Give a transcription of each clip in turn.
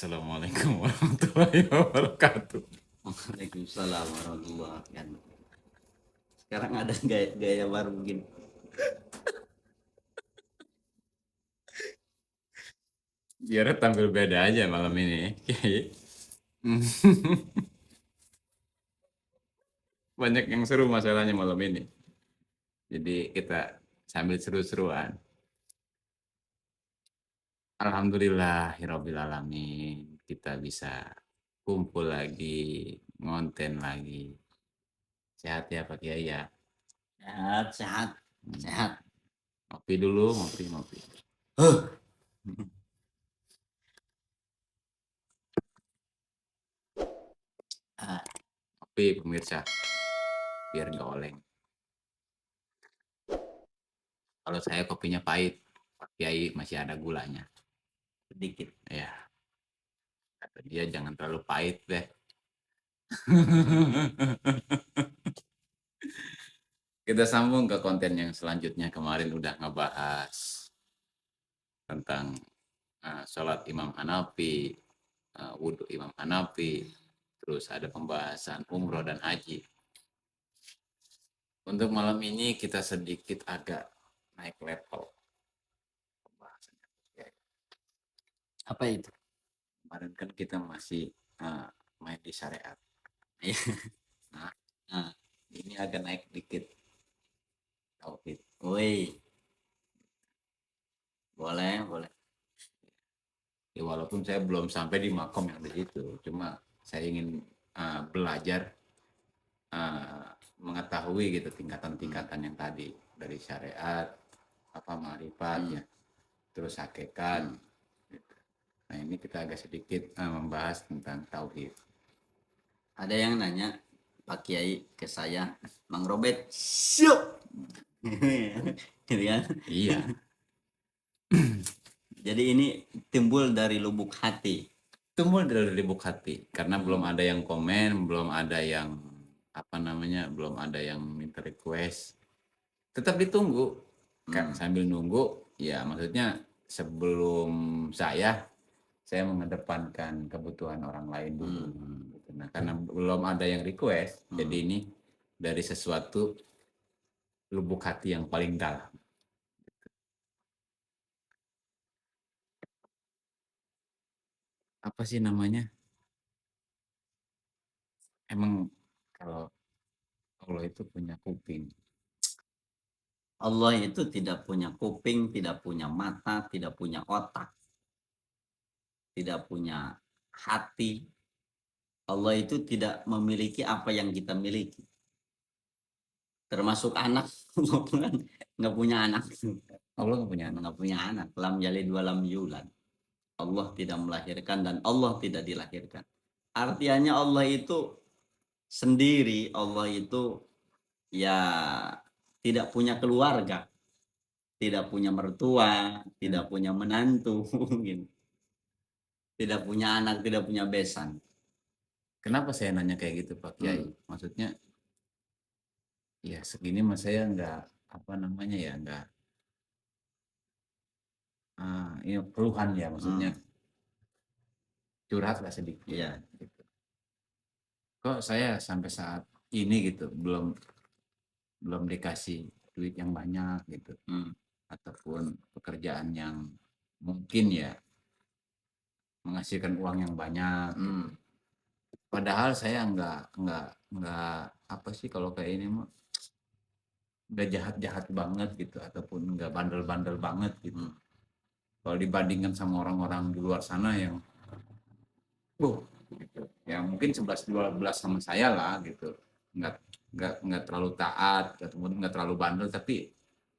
Assalamualaikum warahmatullahi wabarakatuh. Waalaikumsalam warahmatullahi wabarakatuh. Sekarang ada gaya baru begini. Biar tampil beda aja malam ini. Banyak yang seru masalahnya malam ini. Jadi kita sambil seru-seruan. Alhamdulillahirobbilalamin. Kita bisa kumpul lagi, ngonten lagi. Sehat ya Pak Kiai ya. Sehat. Sehat. Ngopi dulu, ngopi. Huh. Ngopi pemirsa, biar nggak oleng. Kalau saya kopinya pahit, Pak Kiai masih ada gulanya. Sedikit. Ya, kata dia jangan terlalu pahit deh. Kita sambung ke konten yang selanjutnya. Kemarin udah ngebahas tentang sholat Imam Hanafi, wudhu Imam Hanafi, terus ada pembahasan umroh dan haji. Untuk malam ini kita sedikit agak naik level pembahasannya. Apa itu? Kemarin kan kita masih main di syariat. Nah, ini agak naik dikit tauhid. Woi. Boleh. Ya, walaupun saya belum sampai di makom yang di situ, cuma saya ingin belajar mengetahui gitu tingkatan-tingkatan yang tadi dari syariat, apa ma'rifat ya, terus hakikat. Gitu. Nah ini kita agak sedikit membahas tentang tauhid. Ada yang nanya Pak Kiai ke saya, Mang Robert, siap. Gitu kan? Iya. Jadi ini timbul dari lubuk hati. Timbul dari lubuk hati karena belum ada yang komen, belum ada yang belum ada yang minta request. Tetap ditunggu. Kan sambil nunggu, ya maksudnya sebelum saya mengedepankan kebutuhan orang lain dulu. Nah, karena belum ada yang request, jadi ini dari sesuatu lubuk hati yang paling dalam. Apa sih namanya? Emang kalau Allah itu punya kuping. Allah itu tidak punya kuping, tidak punya mata, tidak punya otak, tidak punya hati. Allah itu tidak memiliki apa yang kita miliki. Termasuk anak. Nggak punya anak. Allah nggak punya anak. Nggak punya anak. Lam yalid wa lam yulad. Allah tidak melahirkan dan Allah tidak dilahirkan. Artinya Allah itu sendiri. Allah itu ya tidak punya keluarga, tidak punya mertua, tidak punya menantu, gitu. Tidak punya anak, tidak punya besan. Kenapa saya nanya kayak gitu Pak Kiai? Maksudnya ya segini mas saya nggak nggak ini keluhan ya maksudnya curhat lah sedikit. Iya. Gitu. Kok saya sampai saat ini gitu belum dikasih duit yang banyak gitu, ataupun pekerjaan yang mungkin ya menghasilkan uang yang banyak. Gitu. Padahal saya nggak apa sih kalau kayak ini mah udah jahat-jahat banget gitu ataupun nggak bandel-bandel banget gitu. Kalau dibandingkan sama orang-orang di luar sana yang gitu. Ya mungkin 11-12 sama saya lah gitu. Nggak nggak terlalu taat ataupun nggak terlalu bandel tapi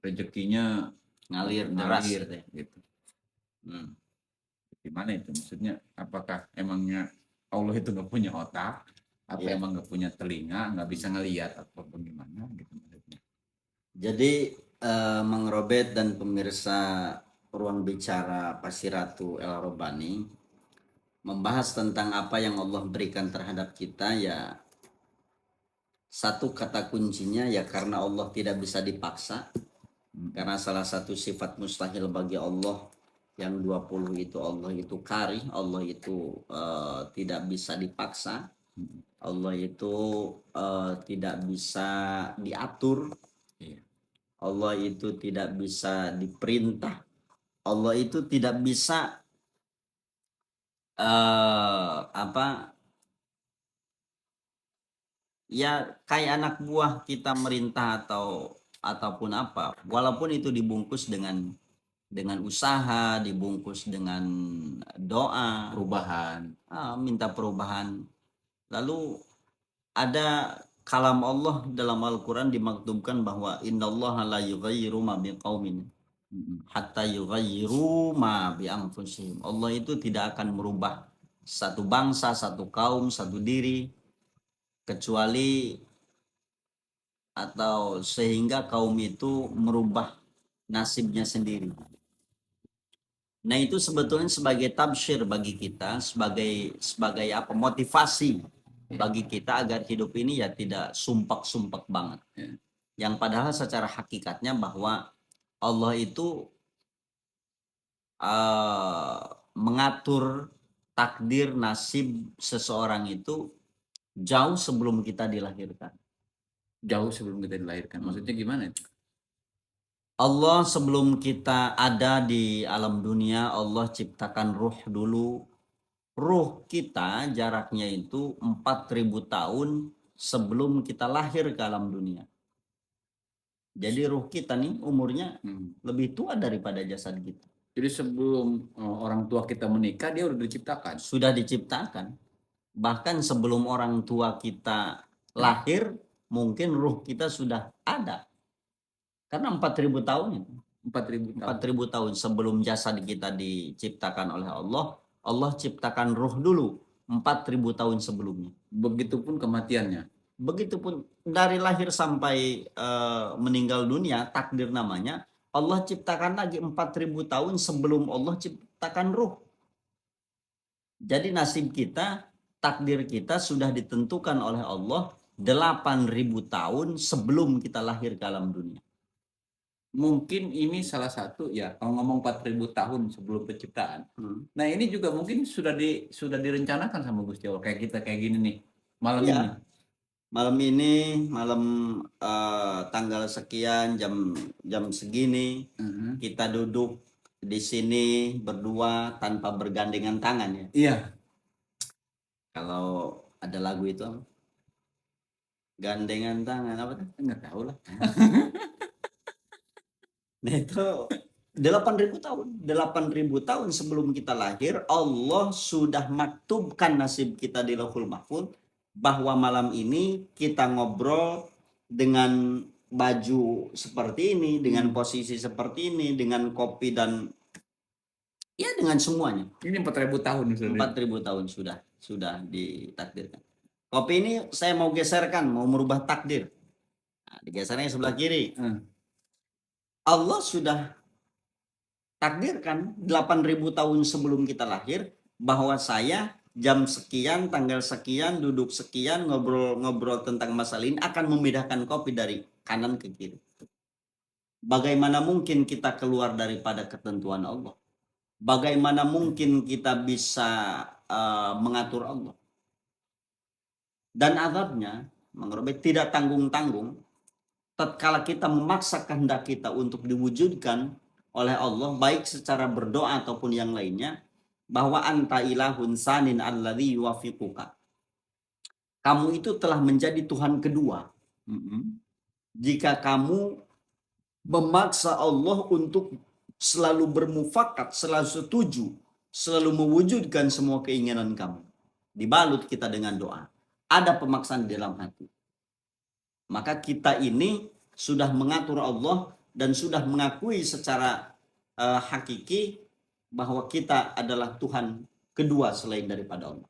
rezekinya Ngalir deras gitu. Gimana itu maksudnya? Apakah emangnya Allah itu nggak punya otak? Apa emang nggak punya telinga, nggak bisa ngelihat atau bagaimana gitu maksudnya? Jadi Mang Robert dan pemirsa ruang bicara Pasiratu El Robani membahas tentang apa yang Allah berikan terhadap kita, ya satu kata kuncinya ya karena Allah tidak bisa dipaksa. Karena salah satu sifat mustahil bagi Allah Yang 20 itu Allah itu karih, Allah itu tidak bisa dipaksa, Allah itu tidak bisa diatur, Iya. Allah itu tidak bisa diperintah, Allah itu tidak bisa apa ya kayak anak buah kita merintah ataupun apa, walaupun itu dibungkus dengan usaha, dibungkus dengan doa, Perubahan. minta perubahan. Lalu ada kalam Allah dalam Al-Quran dimaktubkan bahwa innallaha la yughayyiru ma biqaumin hatta yughayyiru ma bi anfusihim. Allah itu tidak akan merubah satu bangsa, satu kaum, satu diri kecuali atau sehingga kaum itu merubah nasibnya sendiri. Nah, itu sebetulnya sebagai tabsyir bagi kita, sebagai apa motivasi bagi kita agar hidup ini ya tidak sumpek-sumpek banget. Yang padahal secara hakikatnya bahwa Allah itu mengatur takdir nasib seseorang itu jauh sebelum kita dilahirkan. Jauh sebelum kita dilahirkan. Maksudnya gimana itu? Allah sebelum kita ada di alam dunia, Allah ciptakan ruh dulu. Ruh kita jaraknya itu 4.000 tahun sebelum kita lahir ke alam dunia. Jadi ruh kita nih umurnya lebih tua daripada jasad kita. Jadi sebelum orang tua kita menikah, dia udah diciptakan. Sudah diciptakan. Bahkan sebelum orang tua kita lahir, mungkin ruh kita sudah ada. Karena 4.000 tahun itu. 4.000 tahun sebelum jasad kita diciptakan oleh Allah, Allah ciptakan ruh dulu 4.000 tahun sebelumnya. Begitupun kematiannya. Begitupun dari lahir sampai meninggal dunia, takdir namanya, Allah ciptakan lagi 4.000 tahun sebelum Allah ciptakan ruh. Jadi nasib kita, takdir kita sudah ditentukan oleh Allah 8.000 tahun sebelum kita lahir ke alam dunia. Mungkin ini salah satu ya, kalau ngomong 4.000 tahun sebelum penciptaan. Nah, ini juga mungkin sudah direncanakan sama Gusti Allah, kayak kita kayak gini nih. Malam ya. ini. Malam tanggal sekian jam segini kita duduk di sini berdua tanpa bergandengan tangan ya. Iya. Kalau ada lagu itu gandengan tangan apa tuh? Enggak tahu lah. Nah itu 8.000 tahun. 8.000 tahun sebelum kita lahir, Allah sudah maktubkan nasib kita di Lauhul Mahfuz bahwa malam ini kita ngobrol dengan baju seperti ini, dengan posisi seperti ini, dengan kopi dan ya dengan semuanya. Ini 4.000 tahun. 4.000 tahun sudah ditakdirkan. Kopi ini saya mau geserkan, mau merubah takdir. Nah, digesernya sebelah kiri. Allah sudah takdirkan 8.000 tahun sebelum kita lahir bahwa saya jam sekian, tanggal sekian, duduk sekian, ngobrol-ngobrol tentang masalah ini akan membedakan kopi dari kanan ke kiri. Bagaimana mungkin kita keluar daripada ketentuan Allah? Bagaimana mungkin kita bisa mengatur Allah? Dan azabnya, menurut tidak tanggung-tanggung, tatkala kita memaksa kehendak kita untuk diwujudkan oleh Allah, baik secara berdoa ataupun yang lainnya, bahwa anta ilahun sanin alladhi yuwafiquka. Kamu itu telah menjadi Tuhan kedua. Jika kamu memaksa Allah untuk selalu bermufakat, selalu setuju, selalu mewujudkan semua keinginan kamu. Dibalut kita dengan doa. Ada pemaksaan di dalam hati. Maka kita ini sudah mengatur Allah dan sudah mengakui secara hakiki bahwa kita adalah Tuhan kedua selain daripada Allah.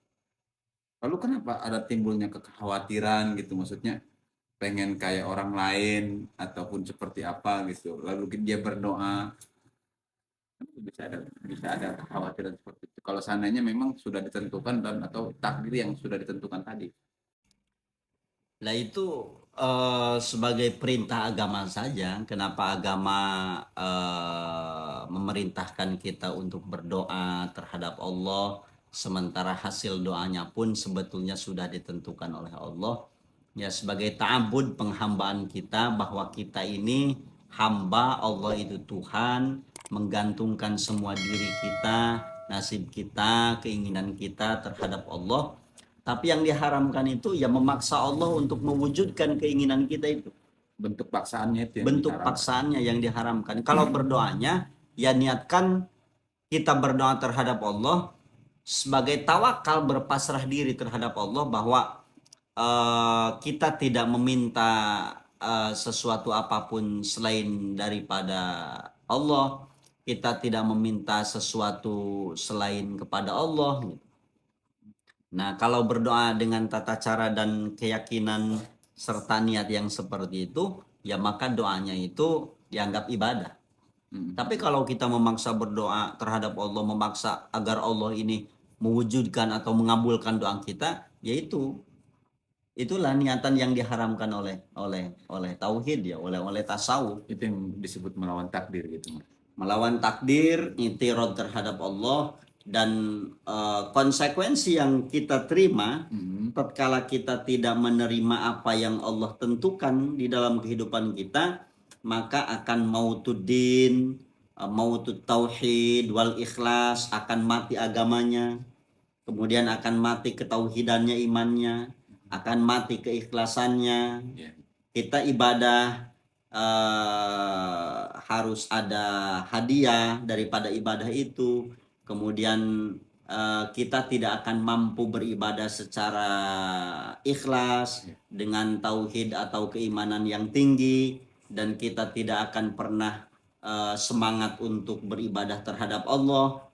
Lalu kenapa ada timbulnya kekhawatiran gitu, maksudnya pengen kayak orang lain ataupun seperti apa gitu, lalu dia berdoa, bisa ada kekhawatiran seperti itu kalau seandainya memang sudah ditentukan dan atau takdir yang sudah ditentukan tadi. Nah itu sebagai perintah agama saja. Kenapa agama memerintahkan kita untuk berdoa terhadap Allah, sementara hasil doanya pun sebetulnya sudah ditentukan oleh Allah. Ya, sebagai ta'abud, penghambaan kita bahwa kita ini hamba, Allah itu Tuhan, menggantungkan semua diri kita, nasib kita, keinginan kita terhadap Allah. Tapi yang diharamkan itu ya memaksa Allah untuk mewujudkan keinginan kita itu. Bentuk paksaannya itu yang Bentuk diharamkan. paksaannya yang diharamkan. Kalau berdoanya ya niatkan kita berdoa terhadap Allah sebagai tawakal, berpasrah diri terhadap Allah bahwa kita tidak meminta sesuatu apapun selain daripada Allah. Kita tidak meminta sesuatu selain kepada Allah. Nah, kalau berdoa dengan tata cara dan keyakinan serta niat yang seperti itu, ya maka doanya itu dianggap ibadah. Tapi kalau kita memaksa berdoa terhadap Allah, memaksa agar Allah ini mewujudkan atau mengabulkan doa kita, yaitu itulah niatan yang diharamkan oleh tauhid ya, oleh tasawuf. Itu yang disebut melawan takdir gitu. Melawan takdir, i'tirad terhadap Allah, dan konsekuensi yang kita terima tatkala kita tidak menerima apa yang Allah tentukan di dalam kehidupan kita, maka akan mautuddin, mautut tauhid wal ikhlas, akan mati agamanya, kemudian akan mati ketauhidannya, imannya, akan mati keikhlasannya. Kita ibadah harus ada hadiah daripada ibadah itu. Kemudian kita tidak akan mampu beribadah secara ikhlas dengan tauhid atau keimanan yang tinggi, dan kita tidak akan pernah semangat untuk beribadah terhadap Allah.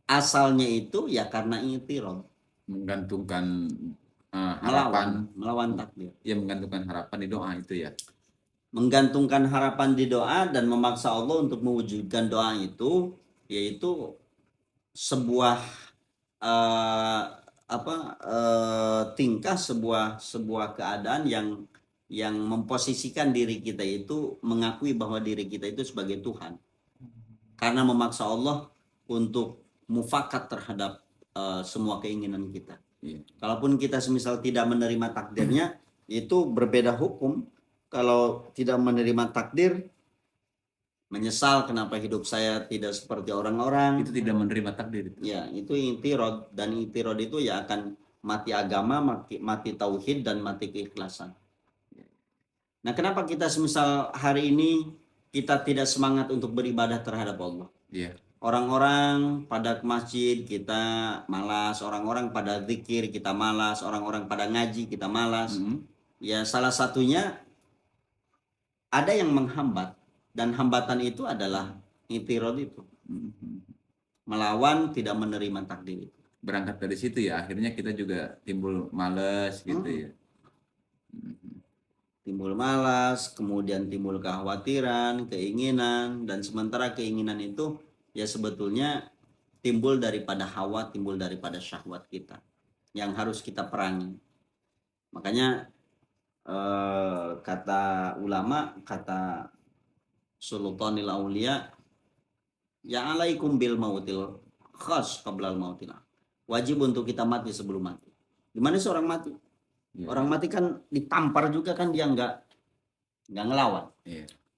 Asalnya itu ya karena i'tirad, menggantungkan harapan, melawan takdir. Ya, menggantungkan harapan di doa itu ya. Menggantungkan harapan di doa dan memaksa Allah untuk mewujudkan doa itu, yaitu sebuah tingkah, sebuah keadaan yang memposisikan diri kita itu mengakui bahwa diri kita itu sebagai Tuhan, karena memaksa Allah untuk mufakat terhadap semua keinginan kita. Kalaupun kita semisal tidak menerima takdirnya, itu berbeda hukum. Kalau tidak menerima takdir, menyesal kenapa hidup saya tidak seperti orang-orang, itu tidak menerima takdir itu. Ya, itu i'tirad, dan i'tirad itu ya akan mati agama, mati tauhid, dan mati keikhlasan. Nah, kenapa kita semisal hari ini kita tidak semangat untuk beribadah terhadap Allah? Orang-orang pada ke masjid, kita malas. Orang-orang pada zikir, kita malas. Orang-orang pada ngaji, kita malas. Ya, salah satunya ada yang menghambat, dan hambatan itu adalah i'tirad itu, melawan, tidak menerima takdir itu. Berangkat dari situ ya, akhirnya kita juga timbul malas gitu ya. Timbul malas, kemudian timbul kekhawatiran, keinginan, dan sementara keinginan itu ya sebetulnya timbul daripada hawa, timbul daripada syahwat kita yang harus kita perangi. Makanya kata ulama, kata Sultanil Aulia, ya alaikum bil mautil khas qablal mautil. Wajib untuk kita mati sebelum mati. Gimana seorang mati? Orang mati kan ditampar juga kan, dia nggak ngelawan.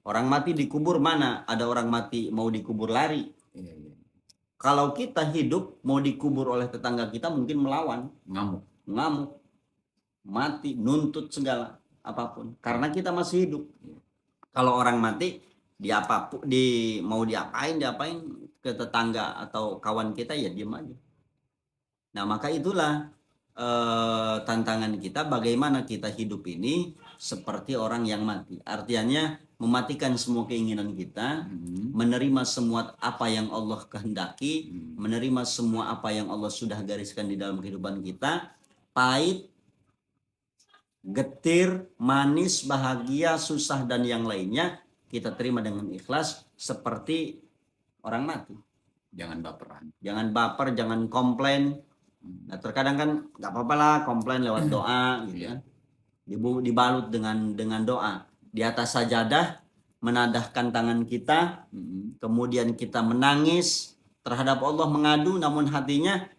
Orang mati dikubur, mana ada orang mati mau dikubur lari. Kalau kita hidup mau dikubur oleh tetangga kita, mungkin melawan, ngamuk, mati, nuntut segala apapun, karena kita masih hidup. Kalau orang mati, mau diapain ke tetangga atau kawan kita, ya diam aja. Nah, maka itulah tantangan kita, bagaimana kita hidup ini seperti orang yang mati. Artinya mematikan semua keinginan kita, menerima semua apa yang Allah kehendaki, menerima semua apa yang Allah sudah gariskan di dalam kehidupan kita, pahit, getir, manis, bahagia, susah, dan yang lainnya, kita terima dengan ikhlas seperti orang mati. Jangan baperan. Jangan baper, jangan komplain. Nah, terkadang kan nggak apa-apa lah komplain lewat doa gitu ya. Dibalut dengan doa. Di atas sajadah menadahkan tangan kita, Mm-mm. kemudian kita menangis terhadap Allah, mengadu, namun hatinya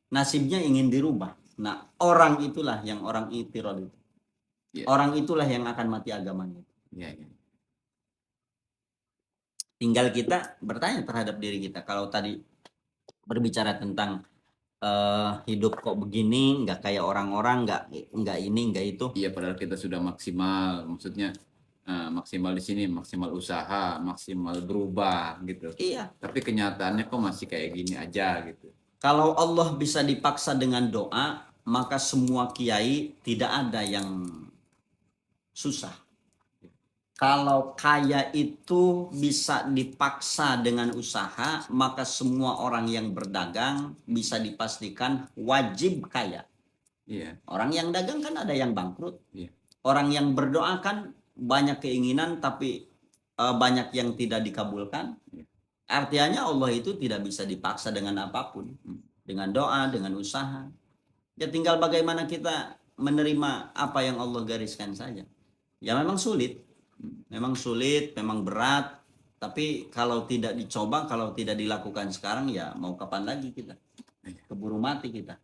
nasibnya ingin dirubah. Nah, orang itulah yang orang itirad itu. Iya. Orang itulah yang akan mati agamanya. Iya, iya. Tinggal kita bertanya terhadap diri kita. Kalau tadi berbicara tentang hidup kok begini, nggak kayak orang-orang, nggak ini, nggak itu. Iya, padahal kita sudah maksimal, maksudnya maksimal di sini, maksimal usaha, maksimal berubah gitu. Iya. Tapi kenyataannya kok masih kayak gini aja gitu. Kalau Allah bisa dipaksa dengan doa, maka semua kiai tidak ada yang susah. Kalau kaya itu bisa dipaksa dengan usaha, maka semua orang yang berdagang bisa dipastikan wajib kaya. Iya. Orang yang dagang kan ada yang bangkrut. Iya. Orang yang berdoa kan banyak keinginan tapi banyak yang tidak dikabulkan. Iya. Artinya Allah itu tidak bisa dipaksa dengan apapun. Dengan doa, dengan usaha. Ya tinggal bagaimana kita menerima apa yang Allah gariskan saja. Ya memang sulit. Memang sulit, memang berat. Tapi kalau tidak dicoba, kalau tidak dilakukan sekarang, ya mau kapan lagi kita? Keburu mati kita.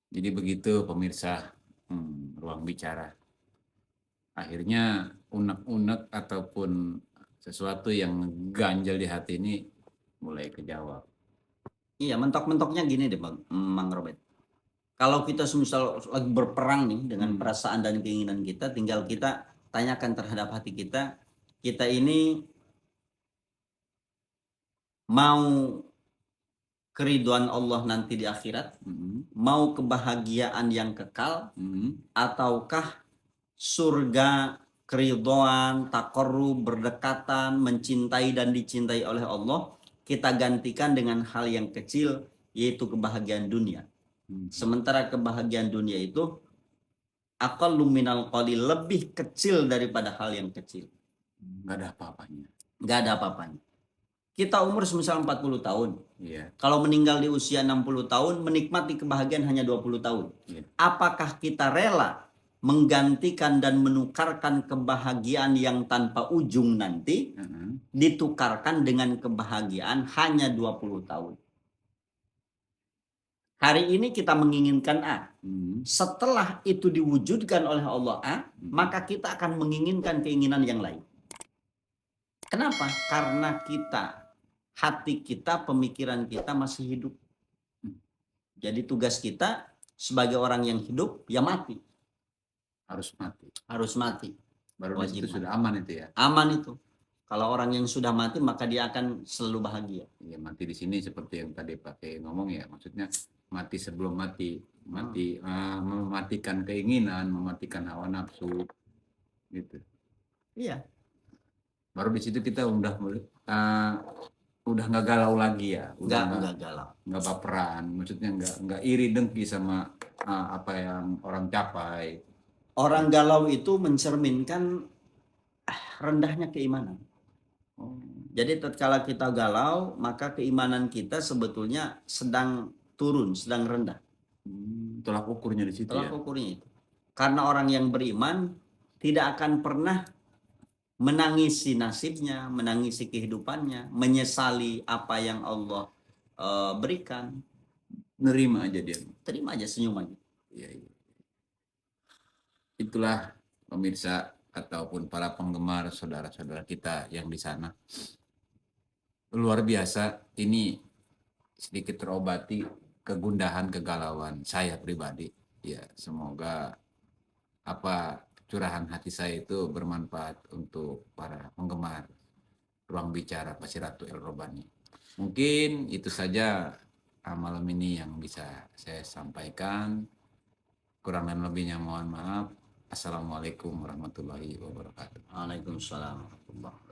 Jadi begitu pemirsa ruang bicara. Akhirnya unek-unek ataupun sesuatu yang ganjal di hati ini mulai kejawab. Iya, mentok-mentoknya gini deh Bang, Mang Robert. Kalau kita semisal lagi berperang nih dengan perasaan dan keinginan kita, tinggal kita tanyakan terhadap hati kita, kita ini mau keriduan Allah nanti di akhirat, mau kebahagiaan yang kekal, ataukah surga, keriduan, takarrub, berdekatan, mencintai dan dicintai oleh Allah, kita gantikan dengan hal yang kecil, yaitu kebahagiaan dunia. Sementara kebahagiaan dunia itu aqallu minal qalil, lebih kecil daripada hal yang kecil. Nggak ada apa-apanya. Nggak ada apa-apanya. Kita umur semisal 40 tahun. Iya. Kalau meninggal di usia 60 tahun, menikmati kebahagiaan hanya 20 tahun. Iya. Apakah kita rela menggantikan dan menukarkan kebahagiaan yang tanpa ujung nanti, ditukarkan dengan kebahagiaan hanya 20 tahun? Hari ini kita menginginkan A. Setelah itu diwujudkan oleh Allah A, maka kita akan menginginkan keinginan yang lain. Kenapa? Karena hati kita, pemikiran kita masih hidup. Jadi tugas kita sebagai orang yang hidup, ya mati. Harus mati. Harus mati. Baru Wajib itu mati. sudah aman itu ya. Aman itu. Kalau orang yang sudah mati, maka dia akan selalu bahagia. Ya, mati di sini seperti yang tadi pakai ngomong ya, maksudnya mati sebelum mati, mematikan keinginan, mematikan hawa nafsu, gitu. Iya. Baru di situ kita udah nggak galau lagi ya, nggak galau, nggak baperan, maksudnya nggak iri dengki sama apa yang orang capai. Orang galau itu mencerminkan rendahnya keimanan. Jadi tatkala kita galau, maka keimanan kita sebetulnya sedang turun, sedang rendah. Tolak ukurnya di situ. Tolak ukurnya itu. Karena orang yang beriman tidak akan pernah menangisi nasibnya, menangisi kehidupannya, menyesali apa yang Allah berikan. Nerima aja dia. Terima aja, senyum aja. Iya. Itulah pemirsa ataupun para penggemar saudara-saudara kita yang di sana. Luar biasa, ini sedikit terobati kegundahan, kegalauan saya pribadi. Ya, semoga curahan hati saya itu bermanfaat untuk para penggemar ruang bicara Pasiratu El Robani. Mungkin itu saja malam ini yang bisa saya sampaikan. Kurang dan lebihnya mohon maaf. Assalamualaikum warahmatullahi wabarakatuh. Waalaikumsalam warahmatullahi wabarakatuh.